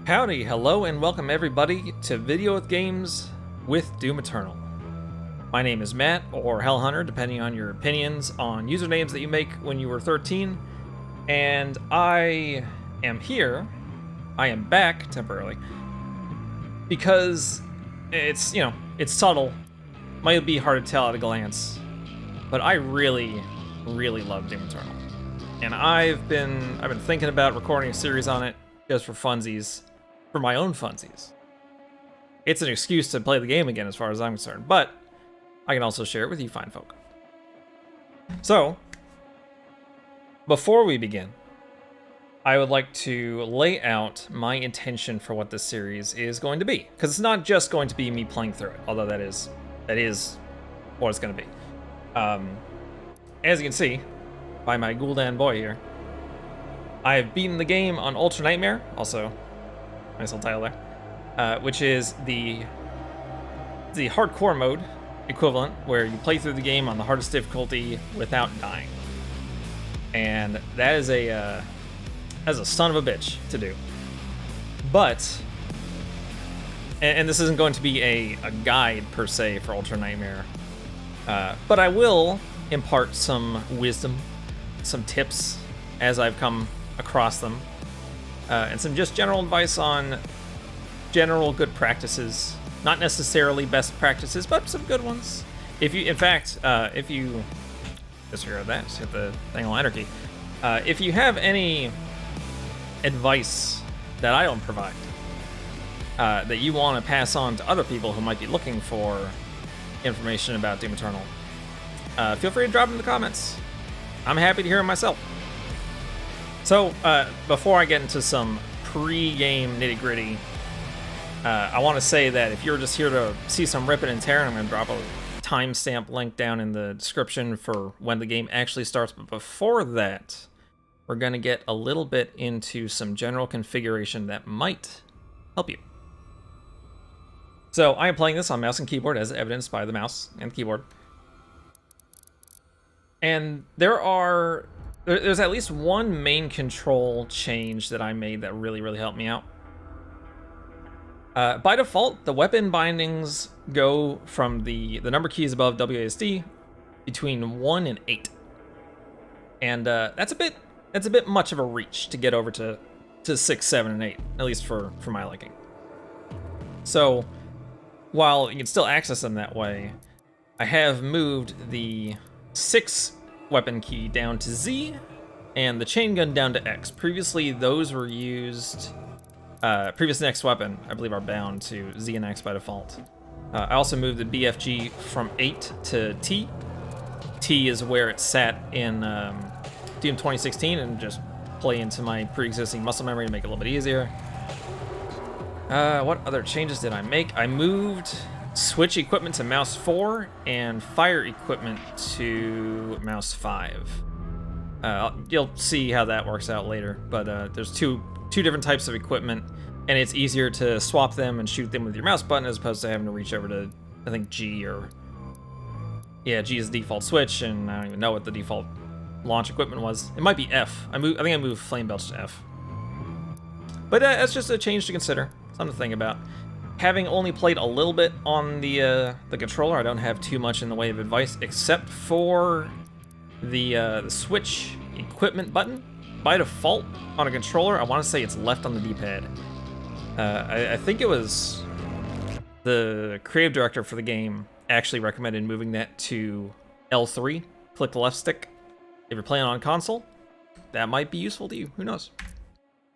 Howdy, hello, and welcome everybody to Video with Games with Doom Eternal. My name is Matt, or Hellhunter, depending on your opinions on usernames that you make when you were 13, and I am here, I am back temporarily, because it's subtle, might be hard to tell at a glance, but I really love Doom Eternal. And I've been thinking about recording a series on it just for funsies. For my own funsies. It's an excuse to play the game again as far as I'm concerned, but I can also share it with you fine folk. So, before we begin, I would like to lay out my intention for what this series is going to be, because it's not just going to be me playing through it, although that is what it's going to be. As you can see by my Gul'dan boy here, I have beaten the game on Ultra Nightmare, also nice little title there, which is the hardcore mode equivalent, where you play through the game on the hardest difficulty without dying. And that is a son of a bitch to do. But, and this isn't going to be a guide per se for Ultra Nightmare, but I will impart some wisdom, some tips as I've come across them, and some just general advice on general good practices. Not necessarily best practices, but some good ones. If you disregard that, just hit the thing on enter key. If you have any advice that I don't provide, that you want to pass on to other people who might be looking for information about Doom Eternal, feel free to drop it in the comments. I'm happy to hear it myself. So, before I get into some pre-game nitty-gritty, I want to say that if you're just here to see some ripping and tearing, I'm going to drop a timestamp link down in the description for when the game actually starts. But before that, we're going to get a little bit into some general configuration that might help you. So, I am playing this on mouse and keyboard, as evidenced by the mouse and the keyboard. And there's at least one main control change that I made that really helped me out. By default, the weapon bindings go from the number keys above WASD between 1 and 8. And that's a bit much of a reach to get over to 6, 7, and 8, at least for my liking. So, while you can still access them that way, I have moved the 6 weapon key down to Z, and the chain gun down to X. Previously, those were used. Previous and X weapon, I believe, are bound to Z and X by default. I also moved the BFG from 8 to T. T is where it sat in Doom 2016, and just play into my pre-existing muscle memory to make it a little bit easier. What other changes did I make? I moved switch equipment to mouse 4 and fire equipment to mouse 5. You'll see how that works out later, but there's two different types of equipment, and it's easier to swap them and shoot them with your mouse button as opposed to having to reach over to, I think, G, or yeah, G is the default switch, and I don't even know what the default launch equipment was. It might be F. I think I moved flame belch to F. But that's just a change to consider, something to think about. Having only played a little bit on the controller, I don't have too much in the way of advice, except for the switch equipment button. By default, on a controller, I want to say it's left on the D-pad. I think it was the creative director for the game actually recommended moving that to L3, click the left stick. If you're playing on console, that might be useful to you, who knows.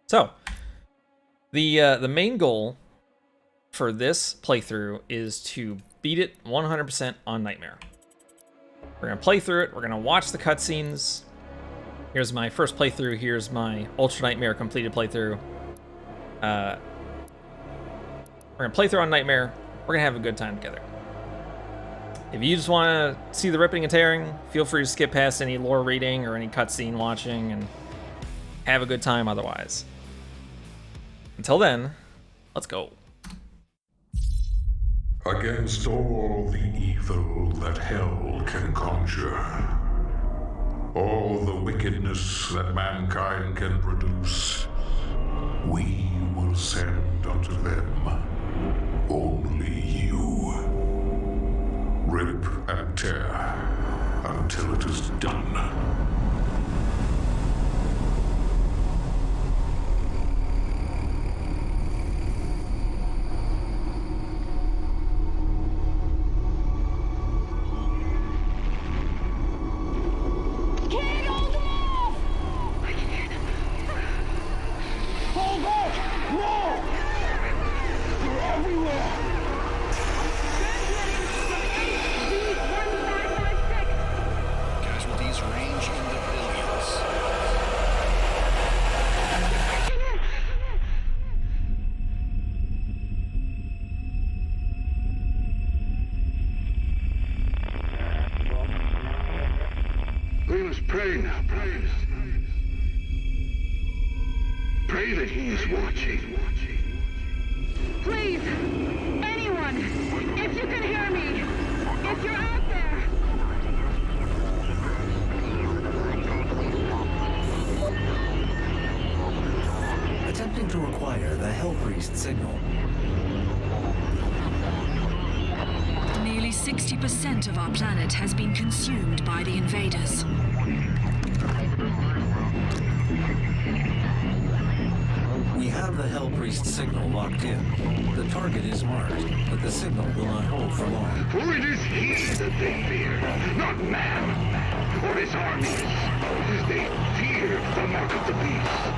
So, the main goal for this playthrough is to beat it 100% on Nightmare. We're going to play through it, we're going to watch the cutscenes. Here's my first playthrough, here's my Ultra Nightmare completed playthrough. We're going to play through on Nightmare, we're going to have a good time together. If you just want to see the ripping and tearing, feel free to skip past any lore reading or any cutscene watching and have a good time otherwise. Until then, let's go. Against all the evil that hell can conjure, all the wickedness that mankind can produce, we will send unto them only you. Rip and tear until it is done. Casualties range in the billions. We must pray now, brothers. Pray that he is watching. Please, anyone, if you can hear me, if you're out there. Attempting to acquire the Hell Priest signal. Nearly 60% of our planet has been consumed by the invaders. We have the Hell Priest signal locked in. The target is marked, but the signal will not hold for long. For it is he that they fear, not man or his armies. They fear the mark of the beast.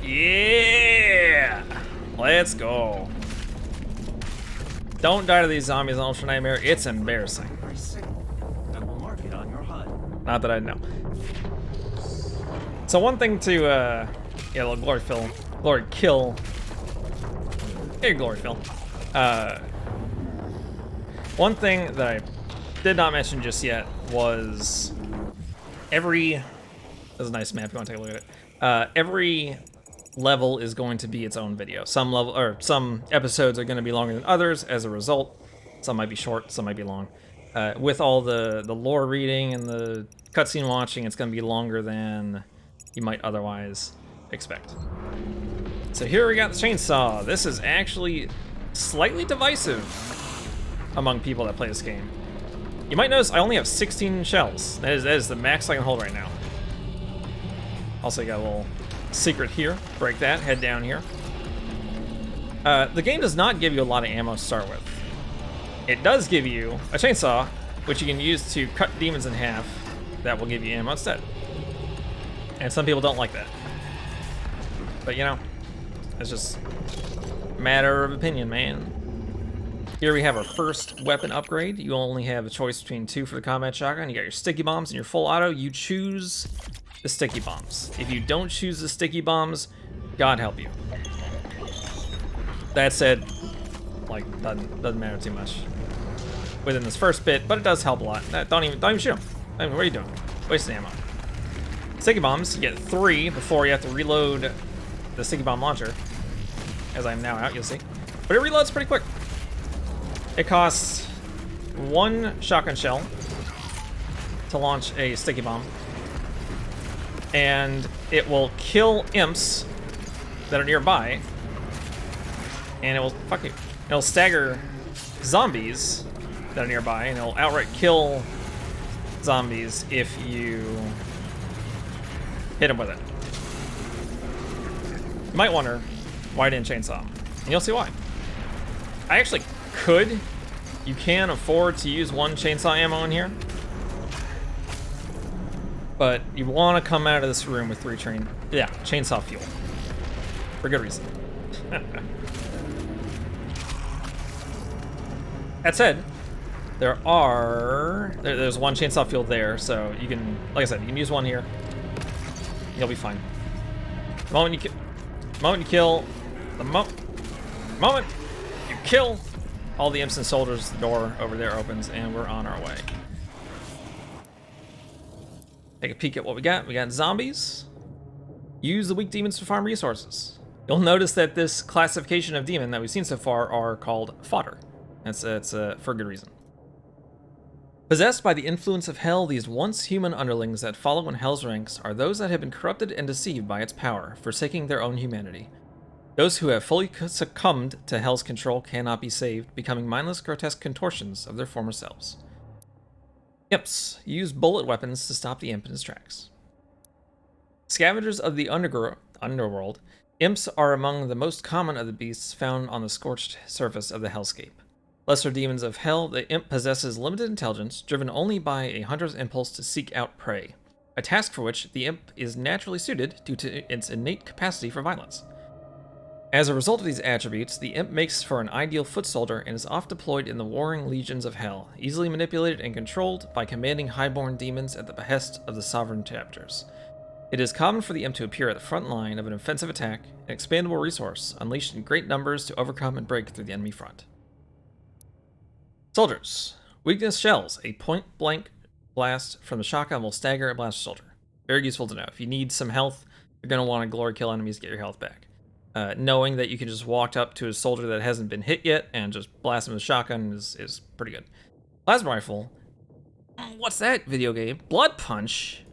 Yeah! Let's go. Don't die to these zombies on Ultra Nightmare. It's embarrassing. Signal. I will mark it on your HUD. Not that I know. So one thing to, yeah, well, Glory Kill. Hey, Glory Phil. One thing that I did not mention just yet was this is a nice map if you want to take a look at it. Every level is going to be its own video. Some episodes are going to be longer than others as a result. Some might be short, some might be long. With all the lore reading and the cutscene watching, it's going to be longer than you might otherwise expect. So here we got the chainsaw. This is actually slightly divisive among people that play this game. You might notice I only have 16 shells. That is the max I can hold right now. Also, you got a little secret here. Break that, head down here. The game does not give you a lot of ammo to start with. It does give you a chainsaw, which you can use to cut demons in half. That will give you ammo instead. And some people don't like that. But you know, it's just a matter of opinion, man. Here we have our first weapon upgrade. You only have a choice between two for the combat shotgun. You got your sticky bombs and your full auto. You choose the sticky bombs. If you don't choose the sticky bombs, God help you. That said, like, doesn't matter too much within this first bit, but it does help a lot. Don't even shoot them. I mean, what are you doing? Wasting ammo. Sticky bombs, you get 3 before you have to reload the sticky bomb launcher. As I am now out, you'll see. But it reloads pretty quick. It costs 1 shotgun shell to launch a sticky bomb. And it will kill imps that are nearby. And it will, fuck you, it'll stagger zombies that are nearby, and it'll outright kill zombies if you hit them with it. You might wonder why I didn't chainsaw them, and you'll see why. I actually could. You can afford to use 1 chainsaw ammo in here, but you want to come out of this room with 3 chainsaw fuel for good reason. That said, There's one chainsaw field there, so you can, like I said, you can use one here. You'll be fine. The moment you kill, the moment you kill all the imps and soldiers, the door over there opens, and we're on our way. Take a peek at what we got. We got zombies. Use the weak demons to farm resources. You'll notice that this classification of demon that we've seen so far are called fodder. That's for good reason. Possessed by the influence of hell, these once human underlings that follow in hell's ranks are those that have been corrupted and deceived by its power, forsaking their own humanity. Those who have fully succumbed to hell's control cannot be saved, becoming mindless, grotesque contortions of their former selves. Imps use bullet weapons to stop the imp in his tracks. Scavengers of the underworld, imps are among the most common of the beasts found on the scorched surface of the hellscape. Lesser demons of hell, the imp possesses limited intelligence, driven only by a hunter's impulse to seek out prey, a task for which the imp is naturally suited due to its innate capacity for violence. As a result of these attributes, the imp makes for an ideal foot soldier and is oft deployed in the warring legions of hell, easily manipulated and controlled by commanding highborn demons at the behest of the sovereign chapters. It is common for the imp to appear at the front line of an offensive attack, an expandable resource, unleashed in great numbers to overcome and break through the enemy front. Soldiers. Weakness shells. A point-blank blast from the shotgun will stagger and blast a soldier. Very useful to know. If you need some health, you're going to want to glory kill enemies to get your health back. Knowing that you can just walk up to a soldier that hasn't been hit yet and just blast him with a shotgun is pretty good. Plasma rifle. What's that video game? Blood punch?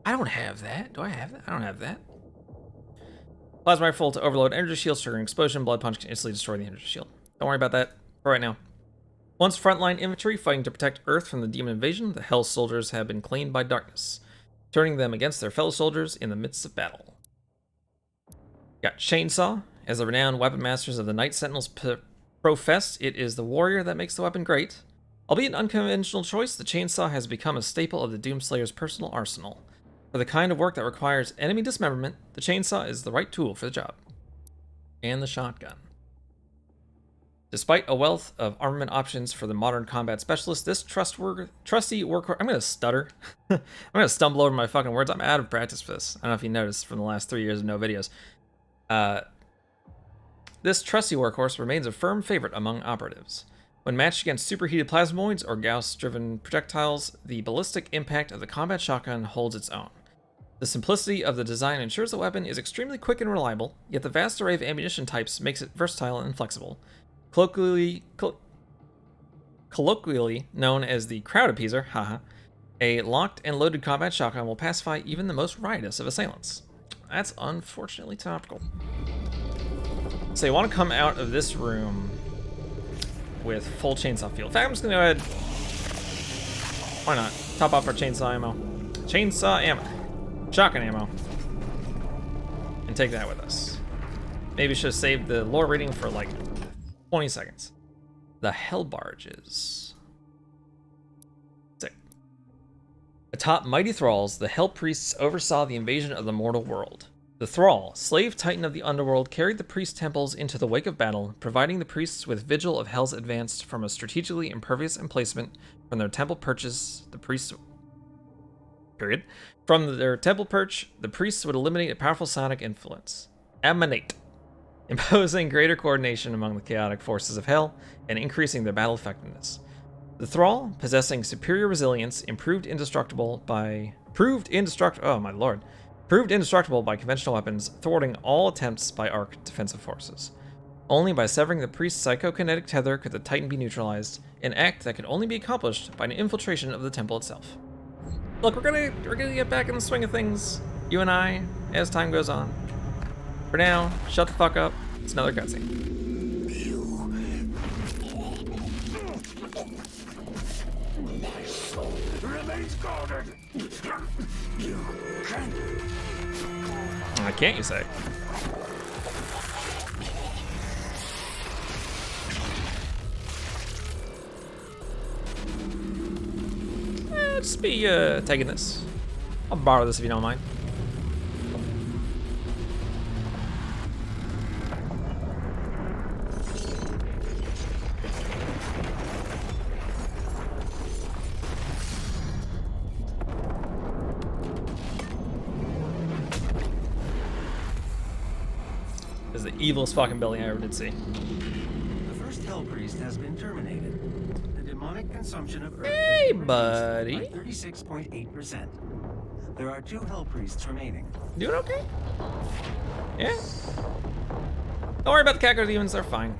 I don't have that. Do I have that? I don't have that. Plasma rifle to overload energy shield, triggering explosion. Blood punch can instantly destroy the energy shield. Don't worry about that for right now. Once frontline infantry fighting to protect Earth from the demon invasion, the Hell soldiers have been claimed by darkness, turning them against their fellow soldiers in the midst of battle. Got Chainsaw. As the renowned weapon masters of the Night Sentinels profess, it is the warrior that makes the weapon great. Albeit an unconventional choice, the chainsaw has become a staple of the Doomslayer's personal arsenal. For the kind of work that requires enemy dismemberment, the chainsaw is the right tool for the job. And the shotgun. Despite a wealth of armament options for the modern combat specialist, this trusty workhorse... I'm gonna stutter. I'm gonna stumble over my fucking words. I'm out of practice for this. I don't know if you noticed from the last 3 years of no videos. This trusty workhorse remains a firm favorite among operatives. When matched against superheated plasmoids or Gauss-driven projectiles, the ballistic impact of the combat shotgun holds its own. The simplicity of the design ensures the weapon is extremely quick and reliable, yet the vast array of ammunition types makes it versatile and flexible. Colloquially known as the crowd appeaser, haha, a locked and loaded combat shotgun will pacify even the most riotous of assailants. That's unfortunately topical. So you want to come out of this room with full chainsaw field. In fact, I'm just going to go ahead. Why not? Top off our chainsaw ammo. Chainsaw ammo. Shotgun ammo. And take that with us. Maybe should have saved the lore reading for like 20 seconds. The Hell Barges. Sick. Atop mighty thralls, the Hell Priests oversaw the invasion of the mortal world. The Thrall, slave titan of the underworld, carried the priest temples into the wake of battle, providing the priests with vigil of Hell's advance from a strategically impervious emplacement from their temple perches. The priests... Period. From their temple perch, the priests would eliminate a powerful sonic influence. Emanate. Imposing greater coordination among the chaotic forces of Hell and increasing their battle effectiveness. The Thrall, possessing superior resilience, proved indestructible by conventional weapons, thwarting all attempts by Arc defensive forces. Only by severing the priest's psychokinetic tether could the Titan be neutralized, an act that could only be accomplished by an infiltration of the temple itself. Look, we're gonna get back in the swing of things, you and I, as time goes on. For now, shut the fuck up. It's another cutscene. My soul remains guarded. You can't. I can't, you say? Just be taking this. I'll borrow this if you don't mind. is the evilest fucking building I ever did see. The first Hell Priest has been terminated. The demonic consumption of Earth Hey, has been buddy. reduced by 36.8%. There are 2 Hell Priests remaining. Doing okay? Yeah. Don't worry about the Cacto Demons, they're fine.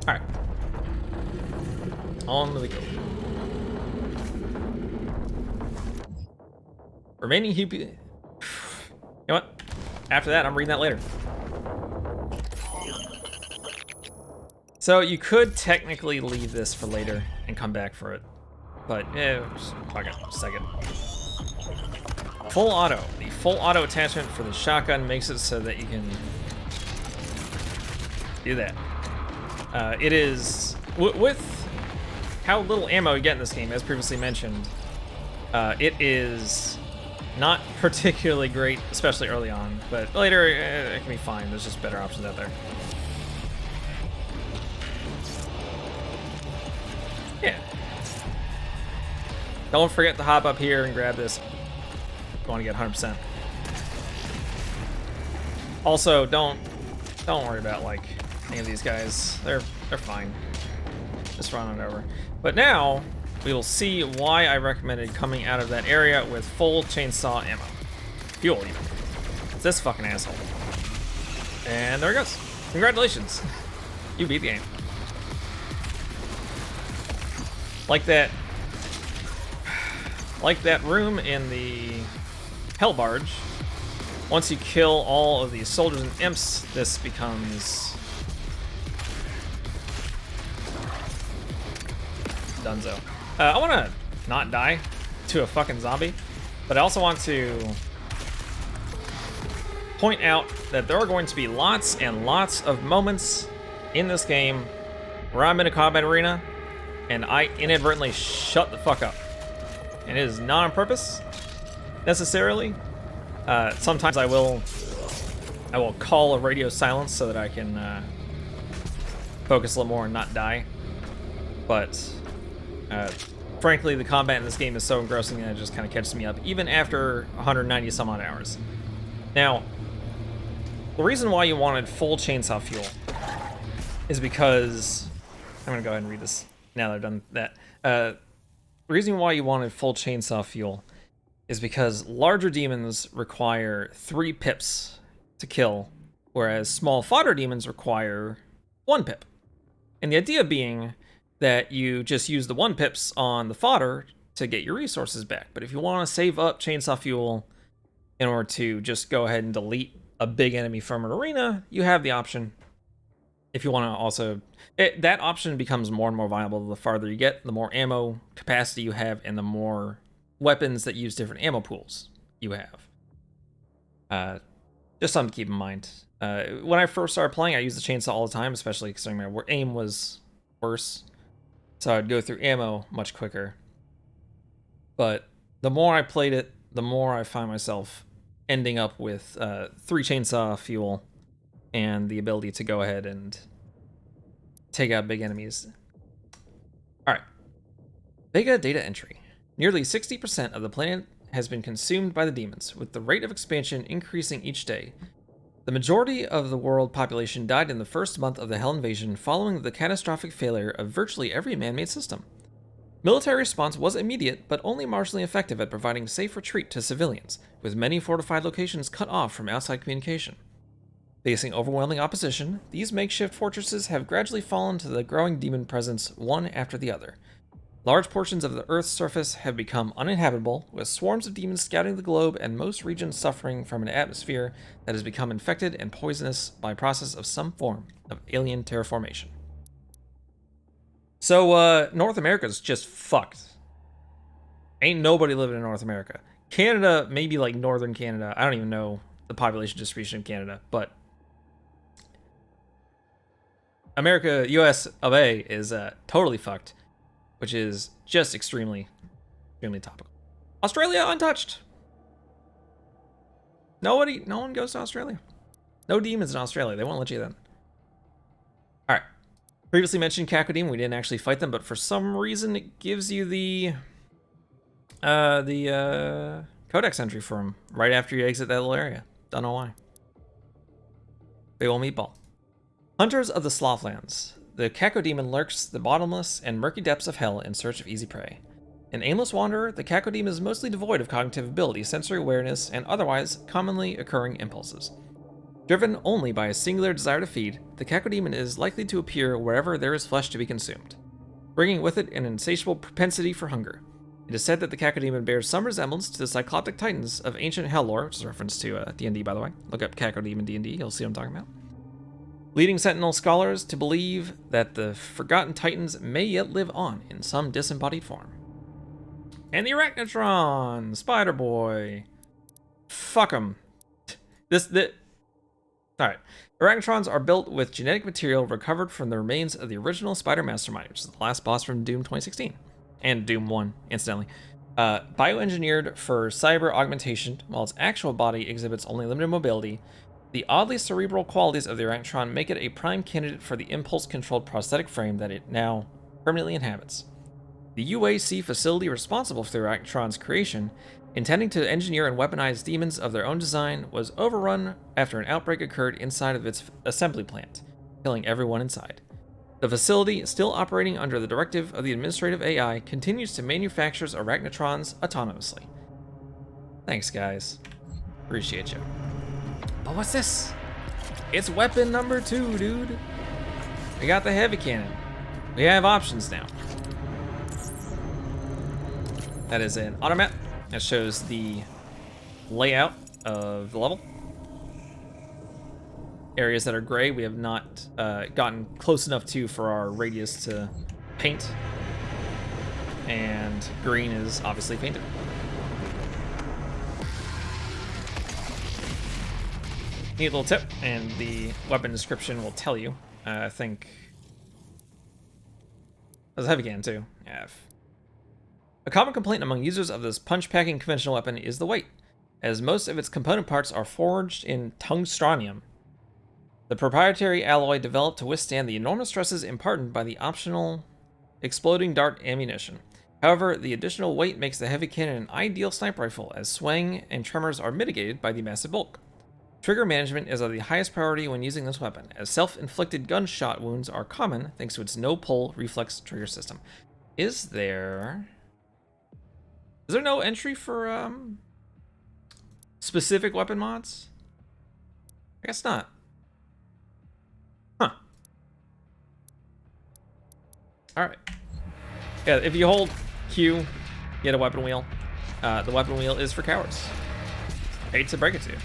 Alright. On we go. Remaining heap. You know what? After that, I'm reading that later. So you could technically leave this for later and come back for it. But yeah, fuck it, second. Full auto. The full auto attachment for the shotgun makes it so that you can do that. It is, with how little ammo you get in this game, as previously mentioned, it is not particularly great, especially early on, but later it can be fine. There's just better options out there. Yeah. Don't forget to hop up here and grab this. You want to get 100%. Also, don't worry about like any of these guys. They're fine. Just run it over. But now we will see why I recommended coming out of that area with full chainsaw ammo. Fuel even. It's this fucking asshole. And there it goes. Congratulations. You beat the game. Like that room in the Hell Barge. Once you kill all of these soldiers and imps, this becomes Dunzo. I want to not die to a fucking zombie, but I also want to point out that there are going to be lots and lots of moments in this game where I'm in a combat arena and I inadvertently shut the fuck up. And it is not on purpose, necessarily. Sometimes I will call a radio silence so that I can focus a little more and not die. But frankly, the combat in this game is so engrossing that it just kind of catches me up, even after 190 some odd hours. Now, the reason why you wanted full chainsaw fuel is because I'm gonna go ahead and read this now that I've done that. The reason why you wanted full chainsaw fuel is because larger demons require 3 pips to kill, whereas small fodder demons require 1 pip. And the idea being that you just use the 1 pips on the fodder to get your resources back. But if you want to save up chainsaw fuel in order to just go ahead and delete a big enemy from an arena, you have the option. If you want to also... that option becomes more and more viable the farther you get, the more ammo capacity you have, and the more weapons that use different ammo pools you have. Just something to keep in mind. When I first started playing, I used the chainsaw all the time, especially considering my aim was worse. So I'd go through ammo much quicker. But the more I played it, the more I find myself ending up with 3 chainsaw fuel and the ability to go ahead and take out big enemies. Alright. Vega data entry. Nearly 60% of the planet has been consumed by the demons, with the rate of expansion increasing each day. The majority of the world population died in the first month of the Hell invasion following the catastrophic failure of virtually every man-made system. Military response was immediate, but only marginally effective at providing safe retreat to civilians, with many fortified locations cut off from outside communication. Facing overwhelming opposition, these makeshift fortresses have gradually fallen to the growing demon presence one after the other. Large portions of the Earth's surface have become uninhabitable, with swarms of demons scouting the globe and most regions suffering from an atmosphere that has become infected and poisonous by process of some form of alien terraformation. So, North America's just fucked. Ain't nobody living in North America. Canada, maybe like northern Canada. I don't even know the population distribution of Canada, but America, US of A is totally fucked, which is just extremely topical. Australia untouched. No one goes to Australia. No demons in Australia. They won't let you in. All right. Previously mentioned Cacodeme. We didn't actually fight them, but for some reason it gives you the codex entry for them right after you exit that little area. Don't know why. Big ol' meatball. Hunters of the Slothlands. The cacodemon lurks the bottomless and murky depths of hell in search of easy prey. An aimless wanderer, the cacodemon is mostly devoid of cognitive ability, sensory awareness, and otherwise commonly occurring impulses. Driven only by a singular desire to feed, the cacodemon is likely to appear wherever there is flesh to be consumed, bringing with it an insatiable propensity for hunger. It is said that the cacodemon bears some resemblance to the cyclopic titans of ancient hell lore, which is a reference to D&D, by the way. Look up cacodemon D&D, you'll see what I'm talking about. Leading Sentinel scholars to believe that the forgotten titans may yet live on in some disembodied form. And the Arachnotron, Spider Boy. Fuck 'em. Alright. Arachnotrons are built with genetic material recovered from the remains of the original Spider Mastermind, which is the last boss from Doom 2016. And Doom 1, incidentally. Bioengineered for cyber augmentation, while its actual body exhibits only limited mobility, the oddly cerebral qualities of the Arachnotron make it a prime candidate for the impulse-controlled prosthetic frame that it now permanently inhabits. The UAC facility responsible for the Arachnotron's creation, intending to engineer and weaponize demons of their own design, was overrun after an outbreak occurred inside of its assembly plant, killing everyone inside. The facility, still operating under the directive of the administrative AI, continues to manufacture Arachnotrons autonomously. Thanks, guys. Appreciate you. But what's this? It's weapon number 2, dude. We got the heavy cannon. We have options now. That is an automap that shows the layout of the level. Areas that are gray, we have not gotten close enough to for our radius to paint. And green is obviously painted. Neat little tip, and the weapon description will tell you. I think there's a heavy cannon too. Yeah. A common complaint among users of this punch-packing conventional weapon is the weight, as most of its component parts are forged in tungstronium, the proprietary alloy developed to withstand the enormous stresses imparted by the optional exploding dart ammunition. However, the additional weight makes the heavy cannon an ideal sniper rifle, as swaying and tremors are mitigated by the massive bulk. Trigger management is of the highest priority when using this weapon, as self-inflicted gunshot wounds are common thanks to its no-pull reflex trigger system. Is there no entry for specific weapon mods? I guess not. Huh. Alright. Yeah, if you hold Q, you get a weapon wheel. The weapon wheel is for cowards. Hate to break it to you.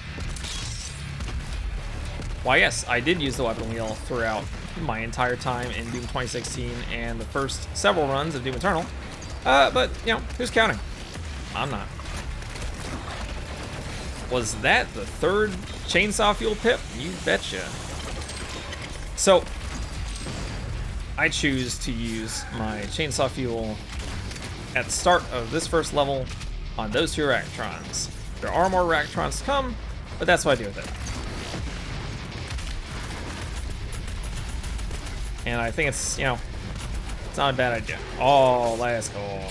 Why, yes, I did use the weapon wheel throughout my entire time in Doom 2016 and the first several runs of Doom Eternal. But, you know, who's counting? I'm not. Was that the third chainsaw fuel pip? You betcha. So, I choose to use my chainsaw fuel at the start of this first level on those 2 Arachnotrons. There are more Arachnotrons to come, but that's what I do with it. And I think it's, you know, it's not a bad idea. Oh, let's go.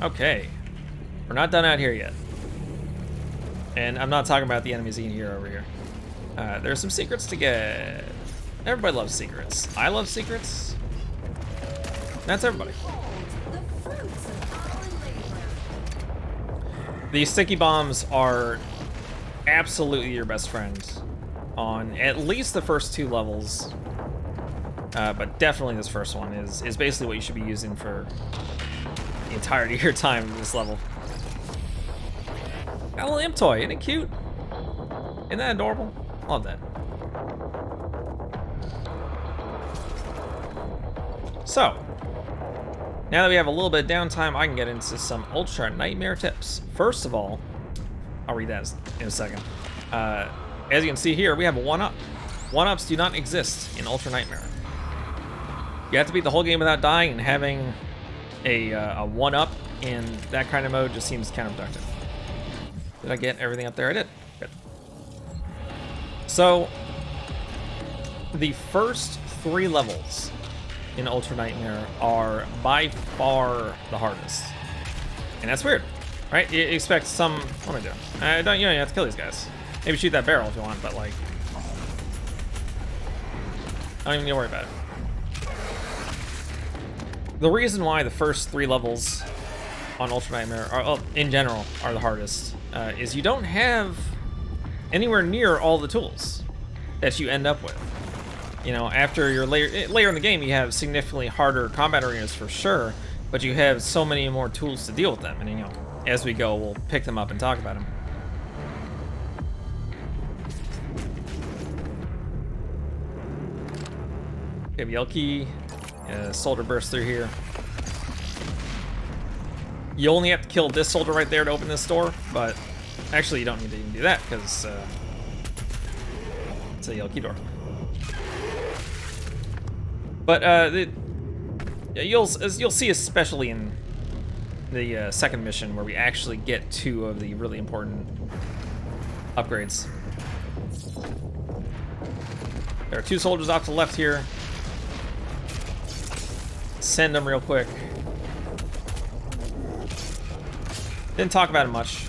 Okay, we're not done out here yet. And I'm not talking about the enemies in here over here. There's some secrets to get. Everybody loves secrets. I love secrets. That's everybody. These sticky bombs are absolutely your best friend on at least the first 2 levels. But definitely this first one is basically what you should be using for the entirety of your time in this level. Got a little imp toy, isn't it cute? Isn't that adorable? Love that. So, now that we have a little bit of downtime, I can get into some Ultra Nightmare tips. First of all, I'll read that in a second. As you can see here, we have a 1-up. 1-ups do not exist in Ultra Nightmare. You have to beat the whole game without dying, and having a 1-up in that kind of mode just seems counterproductive. Did I get everything up there? I did. Good. So, the first 3 levels in Ultra Nightmare are by far the hardest. And that's weird, right? You expect some... What am I doing? You don't have to kill these guys. Maybe shoot that barrel if you want, but like... I don't even need to worry about it. The reason why the first 3 levels on Ultra Nightmare, in general, are the hardest, is you don't have anywhere near all the tools that you end up with. You know, after you're later in the game, you have significantly harder combat arenas for sure, but you have so many more tools to deal with them, and you know, as we go, we'll pick them up and talk about them. Okay, Yelki, soldier burst through here. You only have to kill this soldier right there to open this door, but actually you don't need to even do that because it's a Yelki door. But you'll see, especially in the second mission, where we actually get 2 of the really important upgrades. There are 2 soldiers off to the left here. Send them real quick. Didn't talk about it much,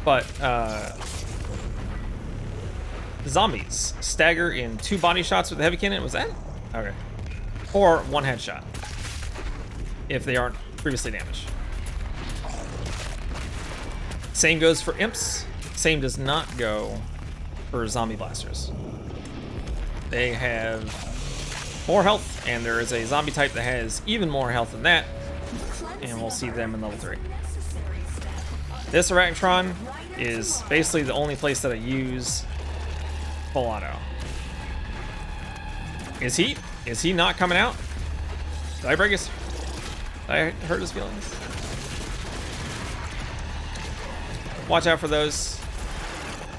but zombies stagger in 2 body shots with the heavy cannon. Was that? Okay. Or 1 headshot if they aren't previously damaged. Same goes for imps. Same does not go for zombie blasters. They have more health, and there is a zombie type that has even more health than that, and we'll see them in level 3. This Arachnotron is basically the only place that I use full auto. Is he not coming out? Did I break his... Did I hurt his feelings? Watch out for those.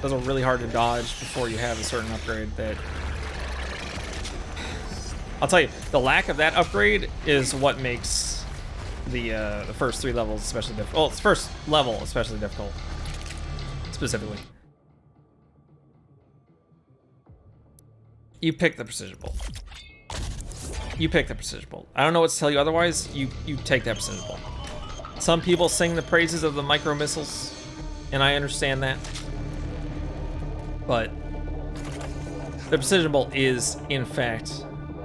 Those are really hard to dodge before you have a certain upgrade that... I'll tell you, the lack of that upgrade is what makes the first 3 levels especially difficult. Well, it's first level especially difficult, specifically. You pick the precision bolt. You pick the precision bolt. I don't know what to tell you otherwise. You take that precision bolt. Some people sing the praises of the micro missiles, and I understand that. But the precision bolt is, in fact,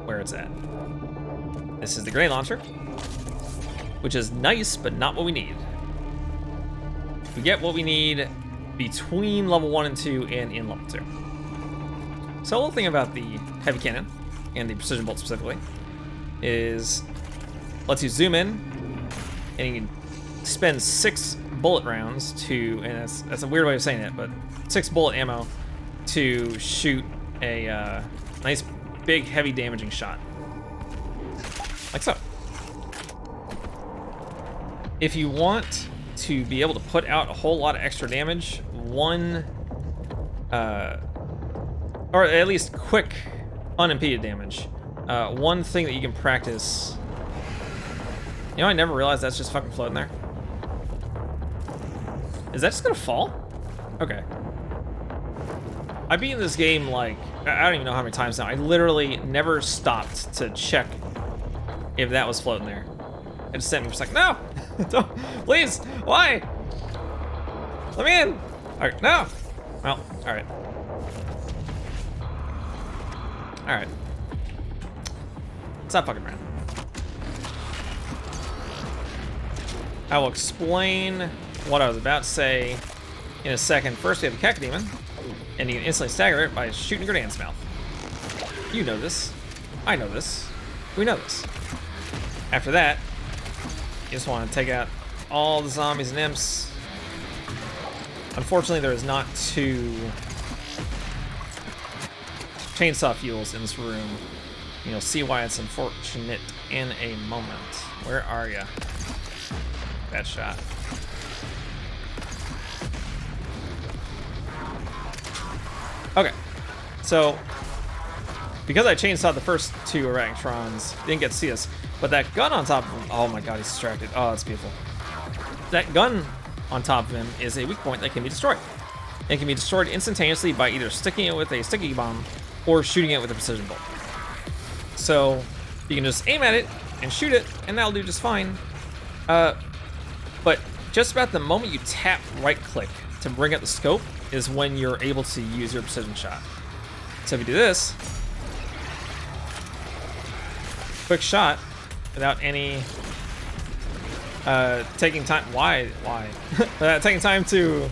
where it's at. This is the grenade launcher, which is nice, but not what we need. We get what we need between level 1 and 2 and in level 2. So a little thing about the heavy cannon and the precision bolt specifically is lets you zoom in, and you can spend 6 bullet rounds to, and that's a weird way of saying it, but 6 bullet ammo to shoot a nice big heavy damaging shot, like so. If you want to be able to put out a whole lot of extra damage, or at least quick, unimpeded damage, one thing that you can practice... You know, I never realized that's just fucking floating there. Is that just gonna fall? Okay. I've been in this game like, I don't even know how many times now. I literally never stopped to check if that was floating there. It just sent me for a second. No! Don't, please! Why? Let me in! Alright, no! Well, alright. Alright. Stop fucking around. I will explain what I was about to say in a second. First, we have the Kek Demon, and you can instantly stagger it by shooting a grenade in its mouth. You know this. I know this. We know this. After that, you just want to take out all the zombies and imps. Unfortunately, there is not 2 chainsaw fuels in this room. You'll see why it's unfortunate in a moment. Where are ya? Bad shot. Okay, so because I chainsawed the first 2 Arachnotrons, didn't get to see this, but that gun on top of him, oh my god, he's distracted. Oh, that's beautiful. That gun on top of him is a weak point that can be destroyed. It can be destroyed instantaneously by either sticking it with a sticky bomb or shooting it with a precision bolt. So you can just aim at it and shoot it, and that'll do just fine. But just about the moment you tap right click to bring up the scope is when you're able to use your precision shot. So if you do this, quick shot without any taking time. Why? Without taking time to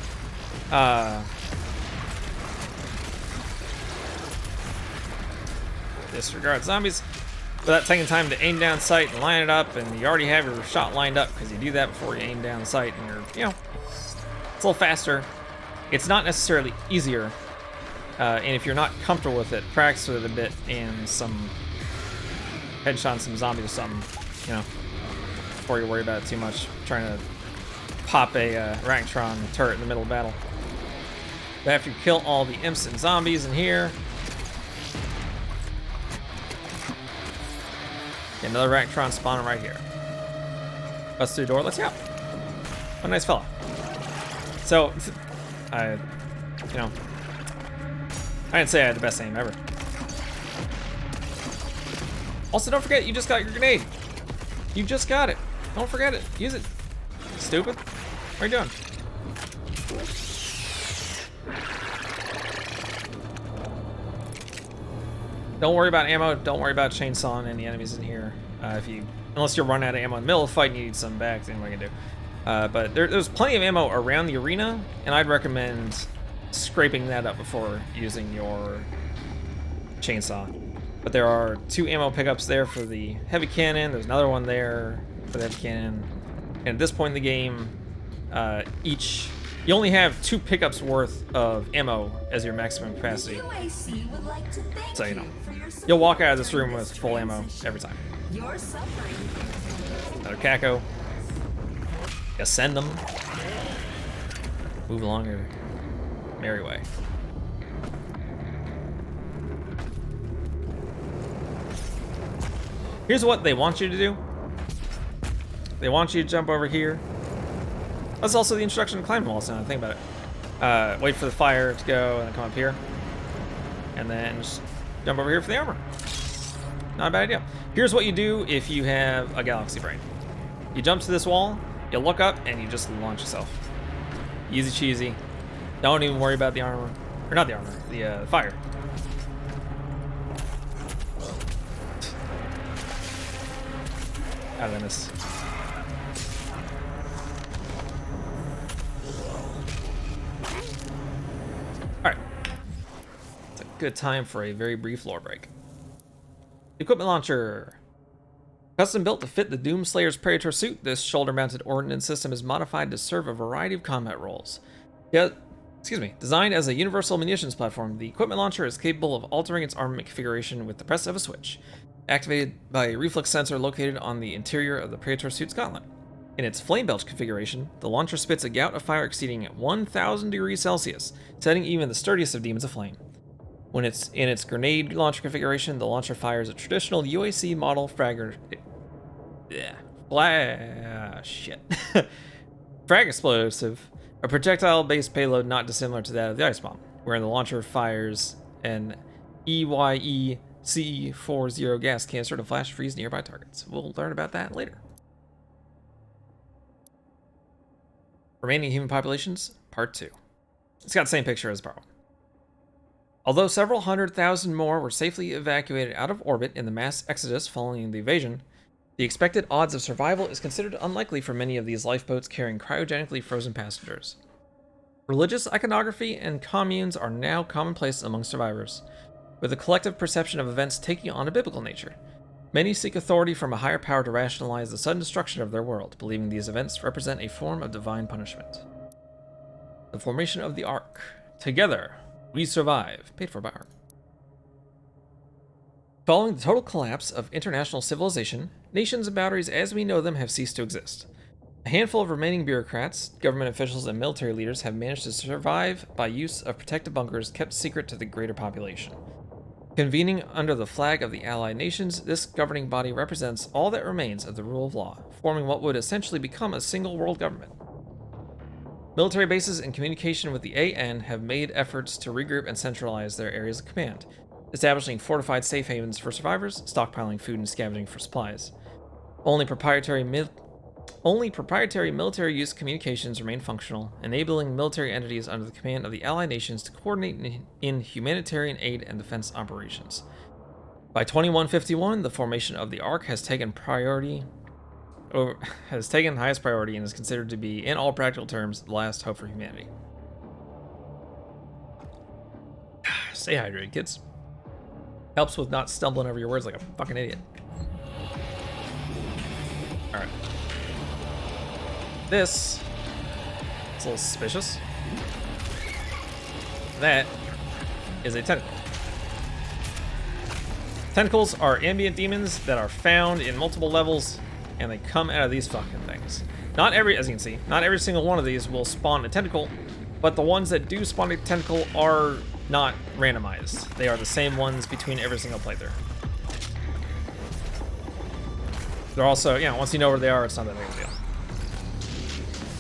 disregard zombies. Without taking time to aim down sight and line it up, and you already have your shot lined up because you do that before you aim down sight, and you're, you know, it's a little faster. It's not necessarily easier, and if you're not comfortable with it, practice with it a bit and some headshot some zombies or something, you know, before you worry about it too much, trying to pop a Racktron turret in the middle of battle. But after you kill all the imps and zombies in here, get another Racktron spawning right here. Bust through the door, let's go. What a nice fella. So, I didn't say I had the best aim ever. Also, don't forget, you just got your grenade. You just got it. Don't forget it. Use it. Stupid. What are you doing? Don't worry about ammo. Don't worry about chainsawing any enemies in here. Unless you're running out of ammo in the middle of the fight and you need some back, then what you can do. But there's plenty of ammo around the arena, and I'd recommend scraping that up before using your chainsaw. But there are 2 ammo pickups there for the heavy cannon. There's another one there for the heavy cannon. And at this point in the game, you only have 2 pickups worth of ammo as your maximum capacity. So you know, you'll walk out of this room with full ammo every time. Another Caco. Ascend them. Move along your merry way. Here's what they want you to do. They want you to jump over here. That's also the introduction to climbing walls now I think about it. Wait for the fire to go and then come up here. And then just jump over here for the armor. Not a bad idea. Here's what you do if you have a galaxy brain. You jump to this wall, you look up, and you just launch yourself. Easy cheesy. Don't even worry about the armor. Or not the armor, the fire. How did I miss? Alright. It's a good time for a very brief lore break. Equipment launcher. Custom built to fit the Doomslayer's Praetor suit, this shoulder-mounted ordnance system is modified to serve a variety of combat roles. Designed as a universal munitions platform, the equipment launcher is capable of altering its armament configuration with the press of a switch, activated by a reflex sensor located on the interior of the Praetor suit's gauntlet. In its flame belch configuration, the launcher spits a gout of fire exceeding 1,000 degrees Celsius, setting even the sturdiest of demons aflame. When it's in its grenade launcher configuration, the launcher fires a traditional UAC model frag explosive, a projectile-based payload not dissimilar to that of the ice bomb, wherein the launcher fires an EYE-C40 gas canister to flash freeze nearby targets. We'll learn about that later. Remaining human populations, Part 2. It's got the same picture as Barrow. Although several 100,000 more were safely evacuated out of orbit in the mass exodus following the invasion, the expected odds of survival is considered unlikely for many of these lifeboats carrying cryogenically frozen passengers. Religious iconography and communes are now commonplace among survivors, with a collective perception of events taking on a biblical nature. Many seek authority from a higher power to rationalize the sudden destruction of their world, believing these events represent a form of divine punishment. The formation of the Ark. Together, we survive. Paid for by Ark. Following the total collapse of international civilization, nations and boundaries as we know them have ceased to exist. A handful of remaining bureaucrats, government officials, and military leaders have managed to survive by use of protective bunkers kept secret to the greater population. Convening under the flag of the Allied nations, this governing body represents all that remains of the rule of law, forming what would essentially become a single world government. Military bases in communication with the AN have made efforts to regroup and centralize their areas of command. establishing fortified safe havens for survivors, stockpiling food and scavenging for supplies. Only proprietary military use communications remain functional, enabling military entities under the command of the allied nations to coordinate in humanitarian aid and defense operations. By 2151, the formation of the Ark has taken highest priority and is considered to be, in all practical terms, the last hope for humanity. Stay hydrated, kids. Helps with not stumbling over your words like a fucking idiot. Alright. This is a little suspicious. That is a tentacle. Tentacles are ambient demons that are found in multiple levels, and they come out of these fucking things. Not every, as you can see, not every single one of these will spawn a tentacle, but the ones that do spawn a tentacle are not randomized. They are the same ones between every single playthrough. They're also, you know, once you know where they are, it's not that big of a deal.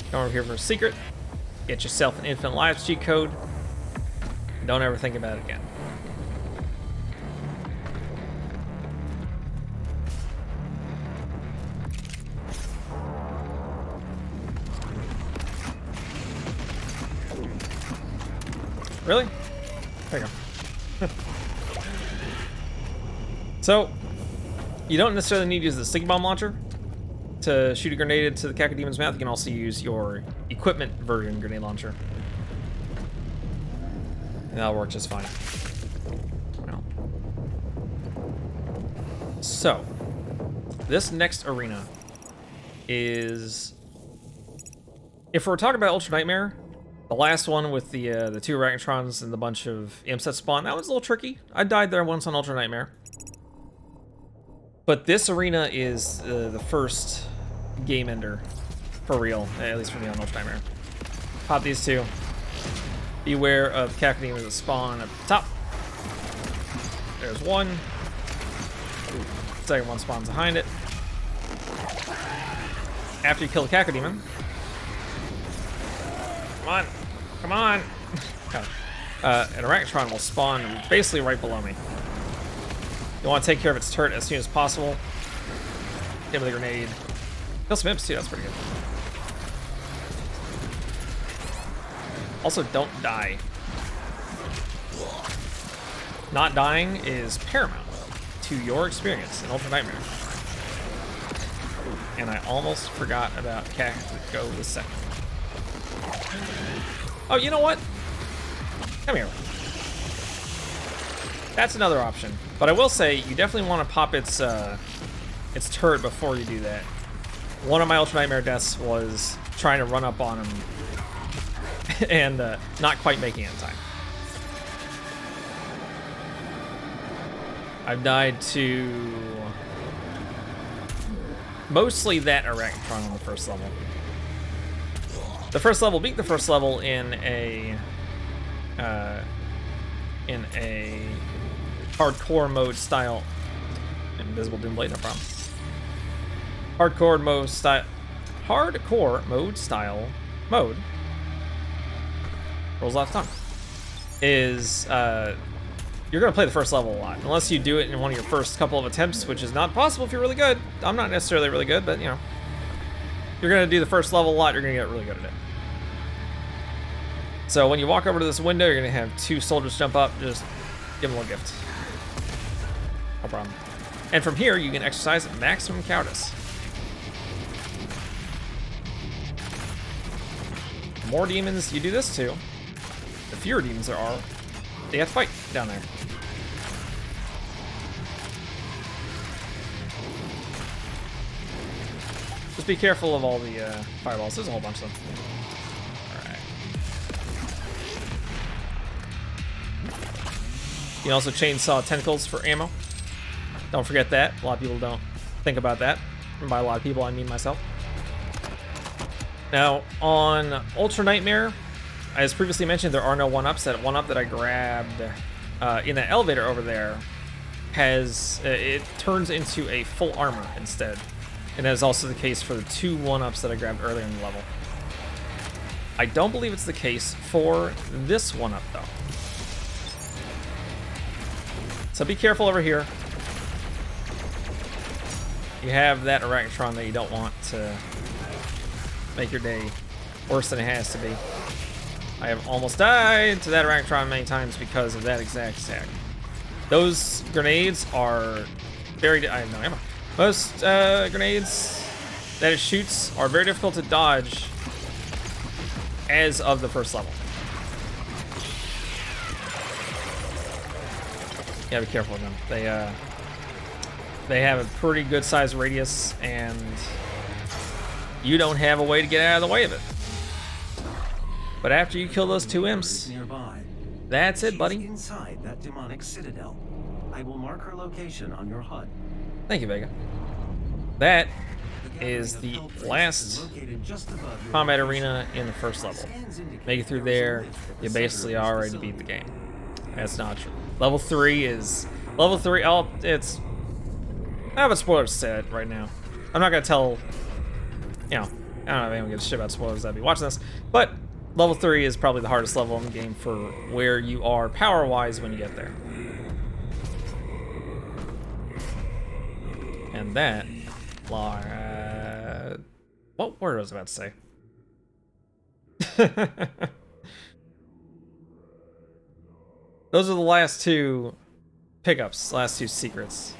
Come over here for a secret. Get yourself an infinite lives cheat code. Don't ever think about it again. Really? There you go. So, you don't necessarily need to use the sticky bomb launcher to shoot a grenade into the Cacodemon's mouth. You can also use your equipment version grenade launcher. And that'll work just fine. Well. So, this next arena is... If we're talking about Ultra Nightmare, the last one with the two Arachnotrons and the bunch of imps that spawn, that was a little tricky. I died there once on Ultra Nightmare. But this arena is the first game ender for real, at least for me on Ultra Nightmare. Pop these two. Beware of Cacodemons that spawn up top. There's one. Second one spawns behind it. After you kill the Cacodemon, come on, come on. An Arachnotron will spawn basically right below me. You want to take care of its turret as soon as possible. Hit with a grenade. Kill some imps too, that's pretty good. Also, don't die. Not dying is paramount to your experience in Ultra Nightmare. And I almost forgot about Go the second. Oh, you know what? Come here. That's another option. But I will say, you definitely want to pop its turret before you do that. One of my Ultra Nightmare deaths was trying to run up on him and not quite making it in time. I've died to mostly that Arachnotron on the first level. The first level, beat the first level in a hardcore mode style. Invisible Doomblade, no problem. Hardcore mode style mode. Rolls off the tongue. Is you're gonna play the first level a lot, unless you do it in one of your first couple of attempts, which is not possible if you're really good. I'm not necessarily really good, but you know, you're gonna do the first level a lot. You're gonna get really good at it. So when you walk over to this window, you're gonna have two soldiers jump up. Just give them a little gift. No problem. And from here, you can exercise maximum cowardice. The more demons you do this to, the fewer demons there are, they have to fight down there. Just be careful of all the fireballs. There's a whole bunch of them. Alright. You can also chainsaw tentacles for ammo. Don't forget that. A lot of people don't think about that. And by a lot of people, I mean myself. Now, on Ultra Nightmare, as previously mentioned, there are no 1-ups. That 1-up that I grabbed in that elevator over there has, it turns into a full armor instead. And that is also the case for the 2 1-ups that I grabbed earlier in the level. I don't believe it's the case for this 1-up though. So be careful over here. You have that Arachnotron that you don't want to make your day worse than it has to be. I have almost died to that Arachnotron many times because of that exact attack. Those grenades are very... I have no ammo. Most grenades that it shoots are very difficult to dodge as of the first level. Yeah, be careful with them. They have a pretty good sized radius, and you don't have a way to get out of the way of it. But after you kill those 2 imps, Nearby. that's it, buddy. She's inside that demonic citadel. I will mark her location on your HUD. Thank you, Vega. That The is gathering the of Hellpriests last is located just above your combat location. arena in the first level. Scans indicate Make it through there there, is a lift at the you center basically of this already facility. beat the game. That's not true. Level 3 is... Level 3, oh, it's... I have a spoiler set right now. I'm not gonna tell... You know, I don't know if anyone gives a shit about spoilers that'd be watching this, but level 3 is probably the hardest level in the game for where you are power-wise when you get there. And that... what word was I about to say? Those are the last 2 pickups, last 2 secrets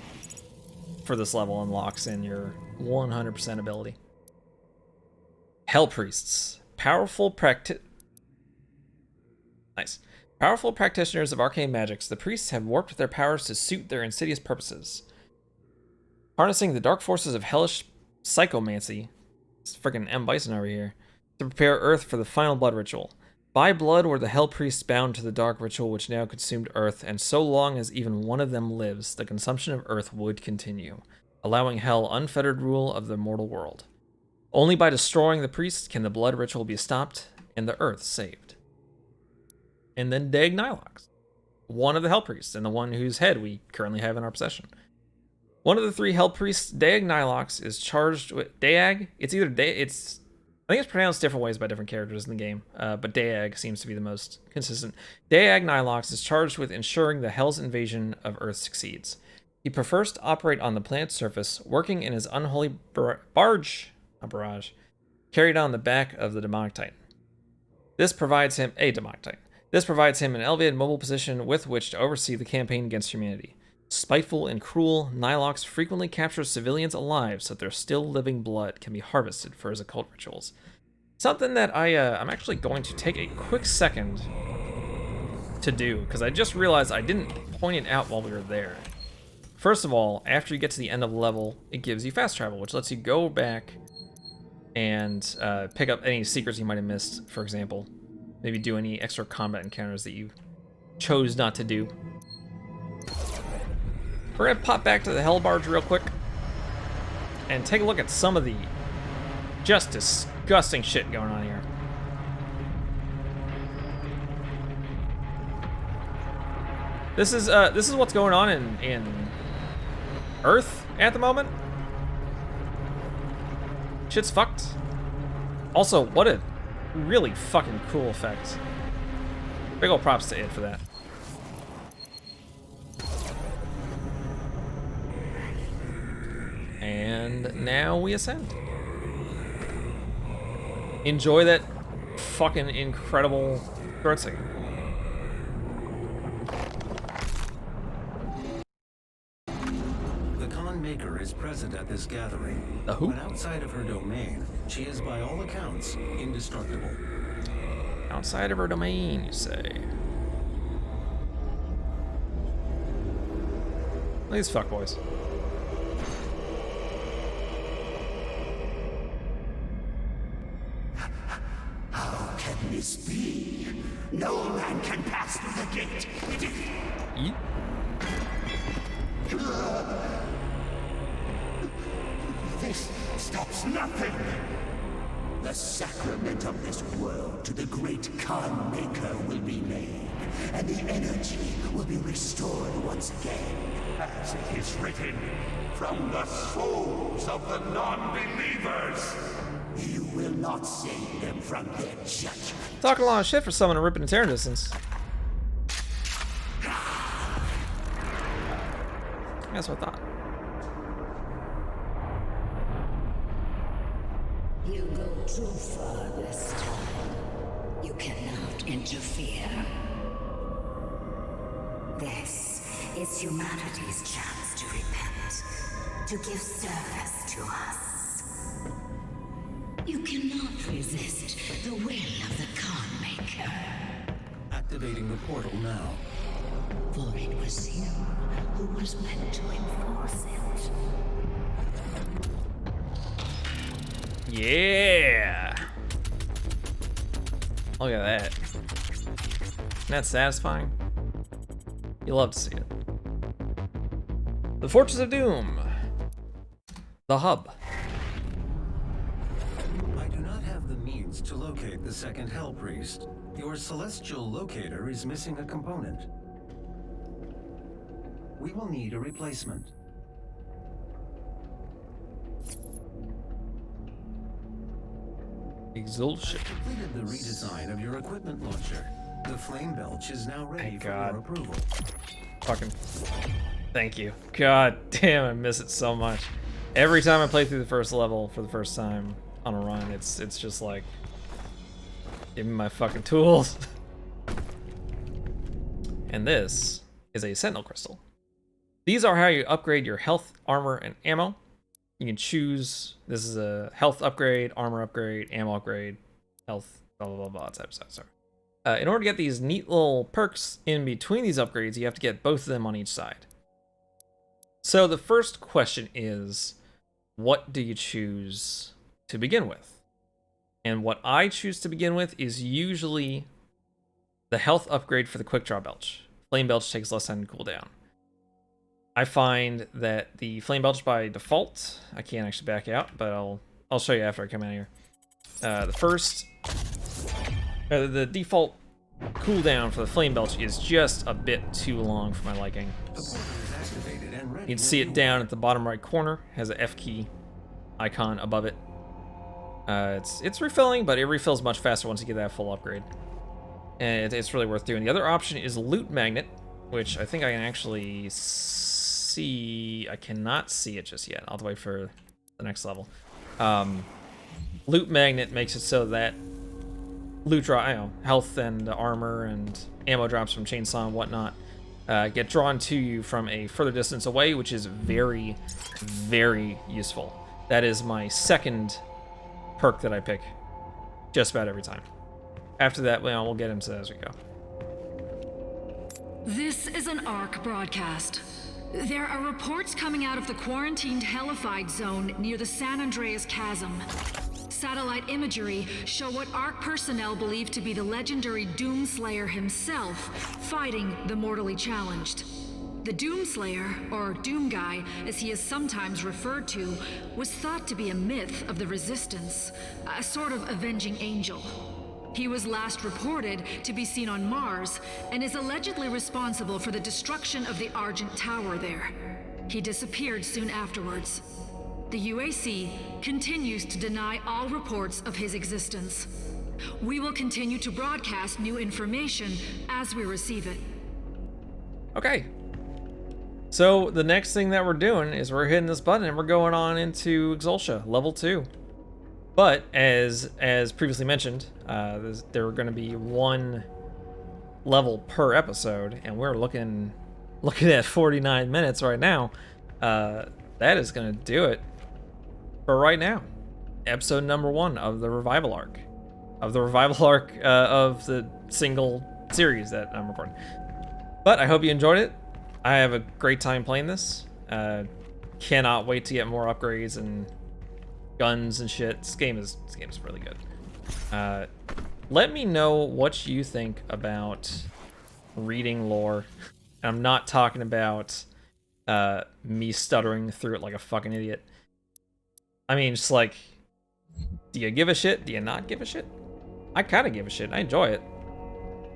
for this level unlocks in your 100% ability. Hell Priests. Powerful practitioners of arcane magics, the priests have warped their powers to suit their insidious purposes. Harnessing the dark forces of hellish psychomancy, it's freaking M. Bison over here, to prepare Earth for the final blood ritual. By blood were the Hell Priests bound to the dark ritual which now consumed Earth, and so long as even one of them lives, the consumption of Earth would continue, allowing Hell unfettered rule of the mortal world. Only by destroying the priests can the blood ritual be stopped and the Earth saved. And then Dag Nylox, one of the Hell Priests, and the one whose head we currently have in our possession. One of the 3 Hell Priests, Dag Nylox, is charged with... Dag? It's either Dag... I think it's pronounced different ways by different characters in the game, but Dag seems to be the most consistent. Dag Nylox is charged with ensuring the Hell's invasion of Earth succeeds. He prefers to operate on the planet's surface, working in his unholy barrage, carried on the back of the demonic titan. This provides him an elevated mobile position with which to oversee the campaign against humanity. Spiteful and cruel, Nylox frequently captures civilians alive so their still living blood can be harvested for his occult rituals. Something that I'm actually going to take a quick second to do, because I just realized I didn't point it out while we were there. First of all, after you get to the end of the level, it gives you fast travel, which lets you go back and pick up any secrets you might have missed, for example. Maybe do any extra combat encounters that you chose not to do. We're gonna pop back to the Hell Barge real quick and take a look at some of the just disgusting shit going on here. This is what's going on in Earth at the moment. Shit's fucked. Also, what a really fucking cool effect. Big ol' props to it for that. And now we ascend. Enjoy that fucking incredible throat singing. The Khan Maker is present at this gathering. The who? But outside of her domain, she is by all accounts indestructible. Outside of her domain, you say? These fuckboys. How can this be? No man can pass through the gate. It is... Eat? This stops nothing. The sacrament of this world to the great Khan Maker will be made, and the energy will be restored once again. As it is written, from the souls of the non-believers. You will not save them from their judgment. Talking a lot of shit for someone to rip and tear distance. That's what I thought. You go too far this time. You cannot interfere. This is humanity's chance to repent, to give service to us. You cannot resist the will of the Khan Maker. Activating the portal now. For it was you who was meant to enforce it. Yeah. Look at that. Isn't that satisfying? You love to see it. The Fortress of Doom. The hub. I do not have the means to locate the second Hell Priest. Your celestial locator is missing a component. We will need a replacement. Exulsion. I've completed the redesign of your equipment launcher. The flame belch is now ready Thank for God. your approval. Fucking thank you. God damn, I miss it so much. Every time I play through the first level for the first time on a run, it's just like, give me my fucking tools. And this is a Sentinel Crystal. These are how you upgrade your health, armor, and ammo. You can choose, this is a health upgrade, armor upgrade, ammo upgrade, health, blah, blah, blah, blah, type of stuff. Sorry. In order to get these neat little perks in between these upgrades, you have to get both of them on each side. So the first question is, what do you choose to begin with? And what I choose to begin with is usually the health upgrade for the quick draw belch. Flame belch takes less time to cool down. I find that the flame belch by default, I can't actually back out, but I'll show you after I come out of here. The default cooldown for the flame belch is just a bit too long for my liking. The portal is activated and ready. You can see it down at the bottom right corner, has an F key icon above it. It's refilling, but it refills much faster once you get that full upgrade. And it's really worth doing. The other option is loot magnet, which I think I can actually see. I cannot see it just yet. I'll have to wait for the next level. Loot magnet makes it so that loot draw, health and armor and ammo drops from chainsaw and whatnot get drawn to you from a further distance away, which is very, very useful. That is my second perk that I pick just about every time. After that, we'll get into that as we go. This is an ARC broadcast. There are reports coming out of the quarantined Hellified zone near the San Andreas Chasm. Satellite imagery show what ARC personnel believe to be the legendary Doomslayer himself fighting the mortally challenged. The Doomslayer, or Doom Guy, as he is sometimes referred to, was thought to be a myth of the Resistance, a sort of avenging angel. He was last reported to be seen on Mars and is allegedly responsible for the destruction of the Argent Tower there. He disappeared soon afterwards. The UAC continues to deny all reports of his existence. We will continue to broadcast new information as we receive it. Okay. So the next thing that we're doing is we're hitting this button and we're going on into Exultia, level 2. But as previously mentioned, there are going to be one level per episode, and we're looking at 49 minutes right now. That is going to do it for right now. Episode number 1 of the revival arc, of the single series that I'm recording. But I hope you enjoyed it. I have a great time playing this. Cannot wait to get more upgrades and guns and shit. This game is really good. Let me know what you think about reading lore. I'm not talking about me stuttering through it like a fucking idiot. I mean, just like, do you give a shit? Do you not give a shit? I kind of give a shit. I enjoy it.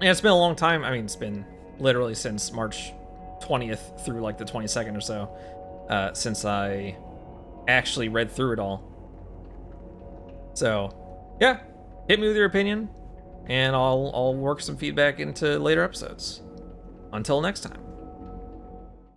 Yeah, it's been a long time. I mean, it's been literally since March 20th through like the 22nd or so since I actually read through it all. So, yeah, hit me with your opinion, and I'll work some feedback into later episodes. Until next time.